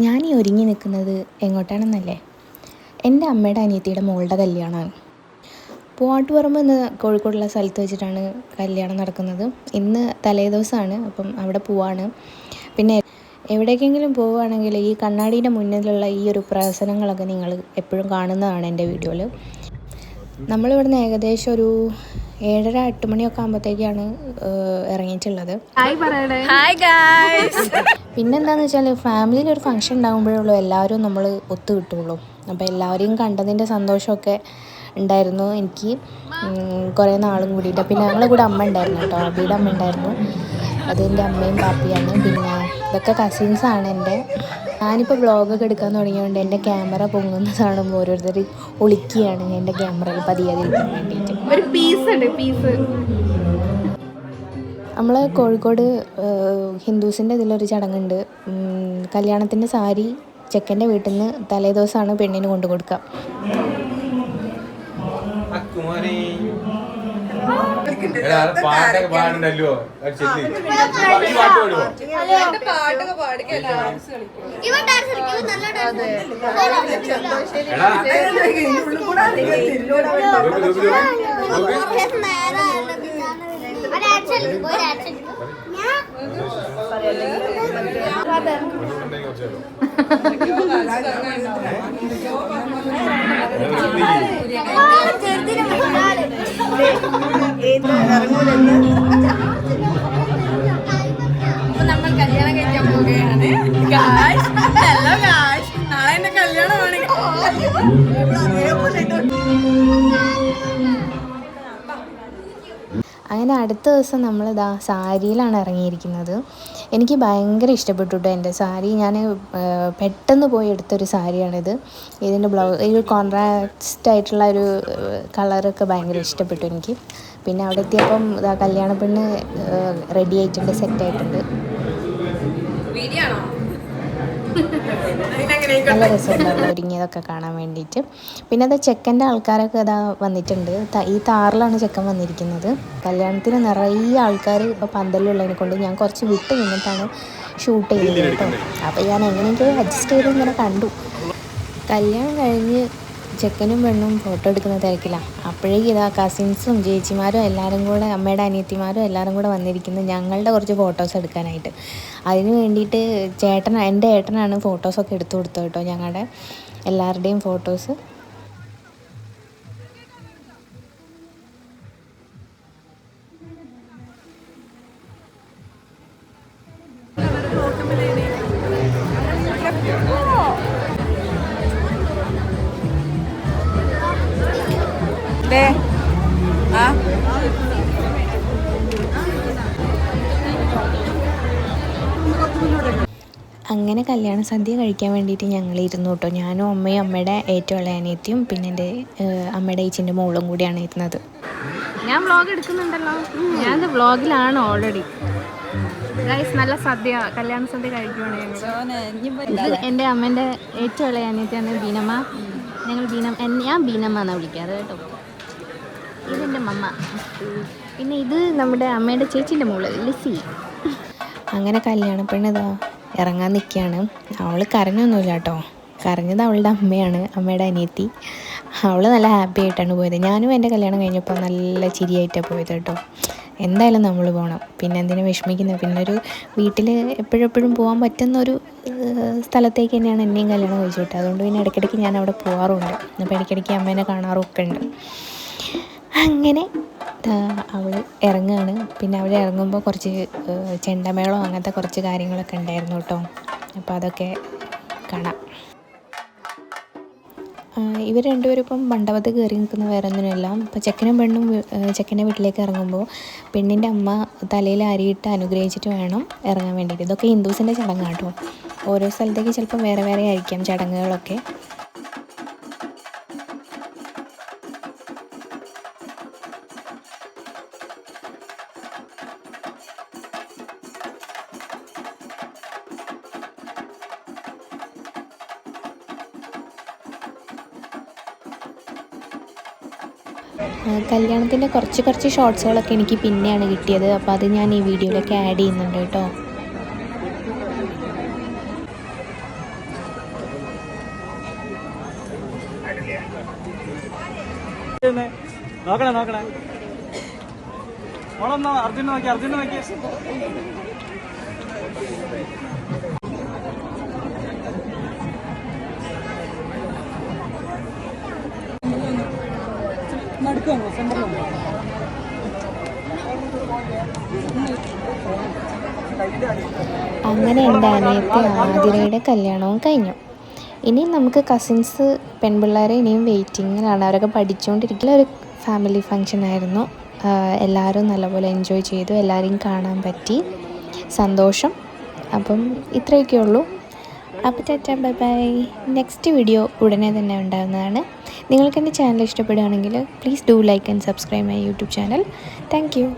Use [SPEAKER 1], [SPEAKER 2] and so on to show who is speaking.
[SPEAKER 1] ഞാൻ ഈ ഒരുങ്ങി നിൽക്കുന്നത് എങ്ങോട്ടാണെന്നല്ലേ? എൻ്റെ അമ്മയുടെ അനിയത്തിയുടെ മോളുടെ കല്യാണമാണ്. പൂവാട്ടുപറമ്പ് എന്ന കോഴിക്കോടുള്ള സ്ഥലത്ത് വെച്ചിട്ടാണ് കല്യാണം നടക്കുന്നത്. ഇന്ന് തലേദിവസമാണ്, അപ്പം അവിടെ പോവാണ്. പിന്നെ എവിടേക്കെങ്കിലും പോവുകയാണെങ്കിൽ ഈ കണ്ണാടീൻ്റെ മുന്നിലുള്ള ഈ ഒരു പ്രഹസനങ്ങളൊക്കെ നിങ്ങൾ എപ്പോഴും കാണുന്നതാണ് എൻ്റെ വീഡിയോയിൽ. നമ്മളിവിടുന്ന് ഏകദേശം ഒരു 7:30-8 മണിയൊക്കെ ആകുമ്പോഴത്തേക്കാണ് ഇറങ്ങിയിട്ടുള്ളത്. പിന്നെന്താണെന്ന് വെച്ചാൽ ഫാമിലിയിൽ ഒരു ഫംഗ്ഷൻ ഉണ്ടാകുമ്പോഴുള്ളൂ എല്ലാവരും നമ്മൾ ഒത്തു കിട്ടുള്ളൂ. അപ്പോൾ എല്ലാവരെയും കണ്ടതിൻ്റെ സന്തോഷമൊക്കെ ഉണ്ടായിരുന്നു എനിക്ക്, കുറേ നാളും കൂടിയിട്ട്. പിന്നെ ഞങ്ങളെ കൂടെ അമ്മ ഉണ്ടായിരുന്നു കേട്ടോ, അബിയുടെ അമ്മ ഉണ്ടായിരുന്നു. അതെൻ്റെ അമ്മയും പാപ്പിയാണ്. പിന്നെ ഇതൊക്കെ കസിൻസാണ് എൻ്റെ. ഞാനിപ്പോൾ വ്ളോഗൊക്കെ എടുക്കാൻ തുടങ്ങിയതുകൊണ്ട് എൻ്റെ ക്യാമറ പൊങ്ങുന്നത് കാണുമ്പോൾ ഓരോരുത്തർ ഒളിക്കുകയാണ് എൻ്റെ ക്യാമറയിൽ പതിയാതിരിക്കാൻ വേണ്ടിയിട്ട്.
[SPEAKER 2] ഒരു പീസ്
[SPEAKER 1] നമ്മൾ കോഴിക്കോട് ഹിന്ദുസിൻ്റെ ഇതിലൊരു ചടങ്ങുണ്ട്. കല്യാണത്തിൻ്റെ സാരി ചെക്കൻ്റെ വീട്ടിൽ നിന്ന് തലേദിവസമാണ് പെണ്ണിന് കൊണ്ടു കൊടുക്കുക.
[SPEAKER 3] പാട്ടൊക്കെ പാടുണ്ടല്ലോ,
[SPEAKER 2] അപ്പൊ നമ്മൾ കല്യാണം കഴിക്കാൻ പോവുകയാണ്. നാളെ എന്റെ കല്യാണമാണ്.
[SPEAKER 1] അങ്ങനെ അടുത്ത ദിവസം നമ്മളിതാ സാരിയിലാണ് ഇറങ്ങിയിരിക്കുന്നത്. എനിക്ക് ഭയങ്കര ഇഷ്ടപ്പെട്ടു കേട്ടോ എൻ്റെ സാരി. ഞാൻ പെട്ടെന്ന് പോയി എടുത്തൊരു സാരിയാണിത്. ഇതിൻ്റെ ഒരു കോൺട്രാസ്റ്റ് ആയിട്ടുള്ള ഒരു കളറൊക്കെ ഭയങ്കര ഇഷ്ടപ്പെട്ടു എനിക്ക്. പിന്നെ അവിടെ എത്തിയപ്പം ഇതാ കല്യാണ പെണ്ണ് റെഡി ആയിട്ടുണ്ട്, സെറ്റായിട്ടുണ്ട്. നല്ല രസമുണ്ടാവും ഒരുങ്ങിയതൊക്കെ കാണാൻ വേണ്ടിയിട്ട്. പിന്നെ അത് ചെക്കൻ്റെ ആൾക്കാരൊക്കെ അതാ വന്നിട്ടുണ്ട്. ഈ താറിലാണ് ചെക്കൻ വന്നിരിക്കുന്നത്. കല്യാണത്തിന് നിറയെ ആൾക്കാർ ഇപ്പോൾ പന്തലുള്ളതിനെ കൊണ്ട് ഞാൻ കുറച്ച് വിട്ട് നിന്നിട്ടാണ് ഷൂട്ട് ചെയ്തത് കേട്ടോ. അപ്പോൾ ഞാൻ എങ്ങനെയെങ്കിലും അഡ്ജസ്റ്റ് ചെയ്ത് ഇങ്ങനെ കണ്ടു. കല്യാണം കഴിഞ്ഞ് ചെക്കനും പെണ്ണും ഫോട്ടോ എടുക്കുന്ന തിരക്കിലാണ്. അപ്പോഴേക്കും ഇതാ കസിൻസും ചേച്ചിമാരും എല്ലാവരും കൂടെ, അമ്മയുടെ അനിയത്തിമാരും എല്ലാവരും കൂടെ വന്നിരിക്കുന്നത് ഞങ്ങളുടെ കുറച്ച് ഫോട്ടോസ് എടുക്കാനായിട്ട്. അതിന് വേണ്ടിയിട്ട് എൻ്റെ ഏട്ടനാണ് ഫോട്ടോസൊക്കെ എടുത്തു കൊടുത്തത് കേട്ടോ, ഞങ്ങളുടെ എല്ലാവരുടെയും ഫോട്ടോസ്. അങ്ങനെ കല്യാണ സദ്യ കഴിക്കാൻ വേണ്ടിയിട്ട് ഞങ്ങൾ ഇരുന്നു കേട്ടോ. ഞാനും അമ്മയും അമ്മയുടെ ഏറ്റവും ഇളയ അനിയത്തിയും പിന്നെ എൻ്റെ അമ്മയുടെ ഏച്ചിൻ്റെ മോളും കൂടിയാണ് ഇരുന്നത്.
[SPEAKER 2] ഞാൻ വ്ളോഗ് എടുക്കുന്നുണ്ടല്ലോ, ഞാൻ വ്ളോഗിലാണ് ഓൾറെഡി. നല്ല സദ്യ, കല്യാണ സദ്യ കഴിക്കുവാണ്. എൻ്റെ അമ്മേൻ്റെ ഏറ്റവും ഇളയ അനിയത്തിയാണ് ബീനമ്മ. ഞാൻ ബീനമ്മ എന്നാണ് വിളിക്കാറ് കേട്ടോ. ഇതെൻ്റെ മമ്മ. പിന്നെ ഇത് നമ്മുടെ അമ്മയുടെ ചേച്ചീൻ്റെ മോള് ലിസി.
[SPEAKER 1] അങ്ങനെ കല്യാണ പെണ്ണിതാ ഇറങ്ങാൻ നിൽക്കുകയാണ്. അവൾ കരഞ്ഞൊന്നുമില്ല കേട്ടോ, കരഞ്ഞത് അവളുടെ അമ്മയാണ്, അമ്മയുടെ അനിയത്തി. അവൾ നല്ല ഹാപ്പി ആയിട്ടാണ് പോയത്. ഞാനും എൻ്റെ കല്യാണം കഴിഞ്ഞപ്പോൾ നല്ല ചിരിയായിട്ടാണ് പോയത് കേട്ടോ. എന്തായാലും നമ്മൾ പോകണം, പിന്നെ എന്തിനാ വിഷമിക്കുന്നത്. പിന്നെ ഒരു വീട്ടിൽ എപ്പോഴെപ്പോഴും പോകാൻ പറ്റുന്നൊരു സ്ഥലത്തേക്ക് തന്നെയാണ് എന്നെയും കല്യാണം കഴിച്ചു വിട്ടത്. അതുകൊണ്ട് പിന്നെ ഇടയ്ക്കിടയ്ക്ക് ഞാൻ അവിടെ പോകാറുണ്ട്. അപ്പോൾ ഇടയ്ക്കിടയ്ക്ക് അമ്മേനെ കാണാറൊക്കെ ഉണ്ട്. അങ്ങനെ അവൾ ഇറങ്ങുകയാണ്. പിന്നെ അവിടെ ഇറങ്ങുമ്പോൾ കുറച്ച് ചെണ്ടമേളോ അങ്ങനത്തെ കുറച്ച് കാര്യങ്ങളൊക്കെ ഉണ്ടായിരുന്നു കേട്ടോ. അപ്പോൾ അതൊക്കെ കാണാം. ഇവർ രണ്ടുപേരും ഇപ്പം മണ്ഡപത്ത് കയറി നിൽക്കുന്ന വേറെ ഒന്നിനല്ല. ഇപ്പോൾ ചെക്കനും പെണ്ണും ചെക്കൻ്റെ വീട്ടിലേക്ക് ഇറങ്ങുമ്പോൾ പെണ്ണിൻ്റെ അമ്മ തലയിൽ അരിയിട്ട് അനുഗ്രഹിച്ചിട്ട് വേണം ഇറങ്ങാൻ വേണ്ടിയിട്ട്. ഇതൊക്കെ ഹിന്ദുസിൻ്റെ ചടങ്ങാണ് കേട്ടോ. ഓരോ സ്ഥലത്തേക്ക് ചിലപ്പം വേറെ വേറെ ആയിരിക്കാം ചടങ്ങുകളൊക്കെ. കല്യാണത്തിൻ്റെ കുറച്ച് ഷോർട്സുകളൊക്കെ എനിക്ക് പിന്നെയാണ് കിട്ടിയത്. അപ്പോൾ അത് ഞാൻ ഈ വീഡിയോയിലൊക്കെ ആഡ് ചെയ്യുന്നുണ്ട് കേട്ടോ.
[SPEAKER 3] നോക്കണേ നോക്കണേ മോളൊന്നോ അർജുന നോക്കി അർജുന നോക്കി
[SPEAKER 1] അങ്ങനെ എൻ്റെ അനിയത്തി ആതിരയുടെ കല്യാണവും കഴിഞ്ഞു. ഇനി നമുക്ക് കസിൻസ് പെൺപിള്ളേരെ ഇനിയും വെയിറ്റിങ്ങിലാണ്. അവരൊക്കെ പഠിച്ചുകൊണ്ടിരിക്കുന്ന ഒരു ഫാമിലി ഫങ്ഷൻ ആയിരുന്നു. എല്ലാവരും നല്ലപോലെ എൻജോയ് ചെയ്തു, എല്ലാവരെയും കാണാൻ പറ്റി, സന്തോഷം. അപ്പം ഇത്രയൊക്കെ ഉള്ളൂ. അപ്പോൾ tata bye bye. Next video ഉടനെ തന്നെ ഉണ്ടാകുന്നതാണ്. നിങ്ങൾക്ക് എൻ്റെ ചാനൽ ഇഷ്ടപ്പെടുകയാണെങ്കിൽ please do like and subscribe my YouTube channel. Thank you.